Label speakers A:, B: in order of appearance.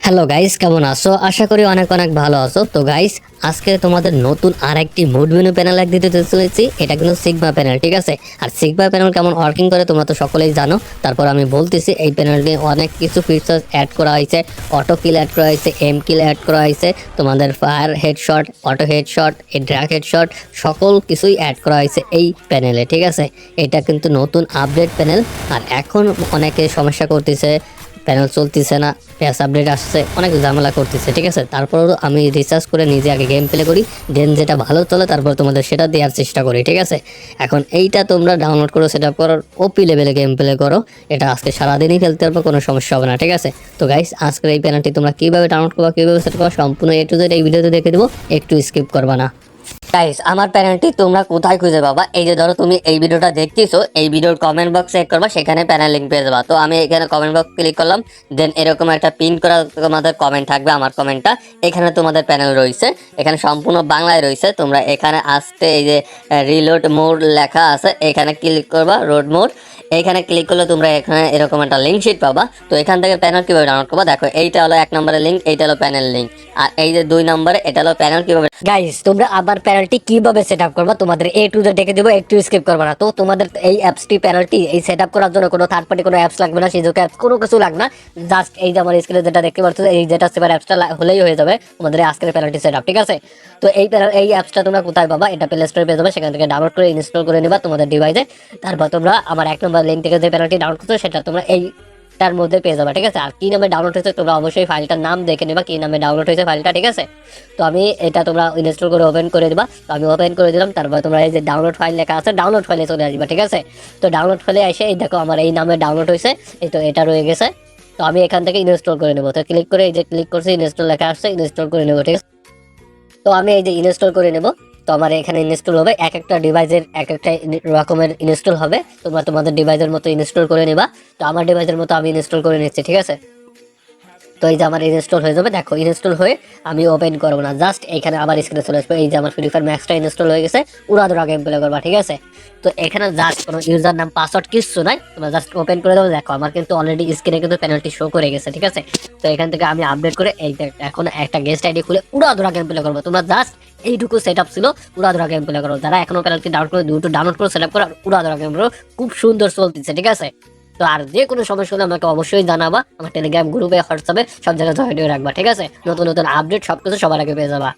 A: Hello guys, কেমন আছো? আশা করি অনেক অনেক ভালো আছো। তো গাইস, আজকে তোমাদের নতুন আরেকটি মুড মেনু প্যানেল এক দিতে চলেছি। এটা কিন্তু সিগমা প্যানেল, ঠিক আছে? আর সিগমা প্যানেল কেমন ওয়ার্কিং করে তোমরা তো সকলেই জানো। তারপর আমি বলতেছি, এই প্যানেলটি অনেক কিছু ফিচার্স অ্যাড করা হয়েছে। অটো কিল অ্যাড করা হয়েছে, এম কিল অ্যাড করা হয়েছে, তোমাদের ফায়ার হেডশট, অটো হেডশট, এই ড্র্যাগ হেডশট, সকল কিছুই অ্যাড করা হয়েছে এই প্যানেলে, ঠিক আছে? এটা কিন্তু নতুন আপডেট প্যানেল। আর এখন অনেকে সমস্যা করতেছে, প্যানেল চলতেছে না, প্যাচ আপডেট আসছে, অনেক ঝামেলা করতেছে, ঠিক আছে? তারপরও আমি রিসার্চ করে নিজে আগে গেম প্লে করি, দেন যেটা ভালো চলে তারপর তোমাদের সেটা দেওয়ার চেষ্টা করি, ঠিক আছে? এখন এইটা তোমরা ডাউনলোড করো, সেট আপ করো, ওপি লেভেলে গেম প্লে করো। এটা আজকে সারাদিনই খেলতে পারবো, কোনো সমস্যা হবে না, ঠিক আছে? তো গাইস, আজকের এই প্যানেলটি তোমরা কীভাবে ডাউনলোড করবা, কীভাবে সেট করবা, সম্পূর্ণ এ টু জেড এই ভিডিওতে দেখে দেবো, একটু স্কিপ করবা না। গাইস, আমার প্যানেলটি তোমরা কোথায় খুঁজে পাবা? এই যে ধরো তুমি এই ভিডিওটা দেখতেছো, এই ভিডিওর কমেন্ট বক্স চেক করবা, সেখানে প্যানেল লিঙ্ক পেয়ে যাবা। তো আমি এখানে কমেন্ট বক্স ক্লিক করলাম, দেন এরকম একটা পিন করা তোমাদের কমেন্ট থাকবে, আমার কমেন্টটা। এখানে তোমাদের প্যানেল রয়েছে, এখানে সম্পূর্ণ বাংলায় রয়েছে। তোমরা এখানে আসতে এই যে রিলোড মোড লেখা আছে, এখানে ক্লিক করবা, রোড মোড। এইখানে ক্লিক করলে তোমরা এখানে এরকম একটা লিঙ্ক শিট পাবা। তো এখান থেকে প্যানেল কিভাবে ডাউনলোড করবা, দেখো এইটা হলো 1 নম্বরের লিঙ্ক, এইটা হলো প্যানেল লিঙ্ক। আর এই যে 2 নম্বরে এটা হলো প্যানেল কিভাবে। গাইস, তোমরা আবার প্যানেলটি কিভাবে সেটআপ করবা তোমাদের এ টু জেড দেখে দেবো, একটু স্কিপ করবে না। তো তোমাদের এই অ্যাপসটি প্যানেলটি এই সেটআপ করার জন্য কোনো থার্ড পার্টি কোনো অ্যাপস লাগবে না, সিজুকা অ্যাপস কোনো কিছু লাগবে না। জাস্ট এই যে আমার স্ক্রিনে যেটা দেখতে পাচ্ছ, এই যেটা সেভার অ্যাপসটা হলেই হয়ে যাবে তোমাদের আজকের প্যানেলটি সেটআপ, ঠিক আছে? তো এই প্যানেল এই অ্যাপসটা তোমরা কোথায় পাবা? এটা প্লে স্টোরে পেয়ে যাবে, সেখান থেকে ডাউনলোড করে ইনস্টল করে নেবা তোমাদের ডিভাইসে। তারপর তোমরা আমার 1 নম্বর লিঙ্ক থেকে যে প্যানেলটি ডাউনলোড করছো সেটা তোমরা তার মধ্যে পেয়ে যাবে, ঠিক আছে? আর কি নামে ডাউনলোড হয়েছে তোমরা অবশ্যই ফাইলটার নাম দেখে নেবা, কি নামে ডাউনলোড হয়েছে ফাইলটা, ঠিক আছে? তো আমি এটা তোমরা ইনস্টল করে ওপেন করে দিবা। তো আমি ওপেন করে দিলাম, তারপর তোমরা এই যে ডাউনলোড ফাইল লেখা আছে, ডাউনলোড ফাইলে চলে আসবা, ঠিক আছে? তো ডাউনলোড ফাইলে এসে এই দেখো আমার এই নামে ডাউনলোড হয়েছে, এই তো এটা রয়ে গেছে। তো আমি এখান থেকে ইনস্টল করে নেবো। তো ক্লিক করে এই যে ক্লিক করছি, ইনস্টল লেখা আসছে, ইনস্টল করে নেবো, ঠিক আছে? তো আমি এই যে ইনস্টল করে নেব। তো আমার এখানে ইনস্টল হবে, এক একটা ডিভাইসের এক একটা রকমের ইনস্টল হবে। তোমরা তোমাদের ডিভাইসের মতো ইনস্টল করে নেবা। তো আমার ডিভাইসের মতো আমি ইনস্টল করে নিচ্ছি, ঠিক আছে? তো এই যে আমার ইনস্টল হয়ে যাবে, দেখো ইনস্টল হয়ে আমি ওপেন করবো না, জাস্ট এখানে আবার স্ক্রিনে চলে আসবে। এই যে আমার ফ্রি ফায়ার ম্যাক্সটা ইনস্টল হয়ে গেছে, উড়াধুরা গেম প্লে করবা, ঠিক আছে? তো এখানে জাস্ট কোনো ইউজার নাম পাসওয়ার্ড কিছু নাই, তোমরা জাস্ট ওপেন করে দেবো। দেখো আমার কিন্তু অলরেডি স্ক্রিনে কিন্তু পেনাল্টি শো করে গেছে, ঠিক আছে? তো এখান থেকে আমি আপডেট করে এই এখন একটা গেস্ট আইডি খুলে উড়াধুরা গেম প্লে করবো। তোমরা জাস্ট এইটুকু সেট আপ ছিল, উড়াধুরা গেম প্লে করো। যারা এখনো পেনাল্টি ডাউনলোড করে দুটো ডাউনলোড করে সেট আপ করো, উড়াধুরা গেম প্লে খুব সুন্দর চলতেছে, ঠিক আছে? তো আর যে কোনো সমস্যা হলে আমাকে অবশ্যই জানাবা, আমার টেলিগ্রাম গ্রুপে, হোয়াটসঅ্যাপে সব জায়গায় জয়েন হয়ে রাখবা, ঠিক আছে? নতুন নতুন আপডেট সবকিছু সবার আগে পেয়ে যাবা।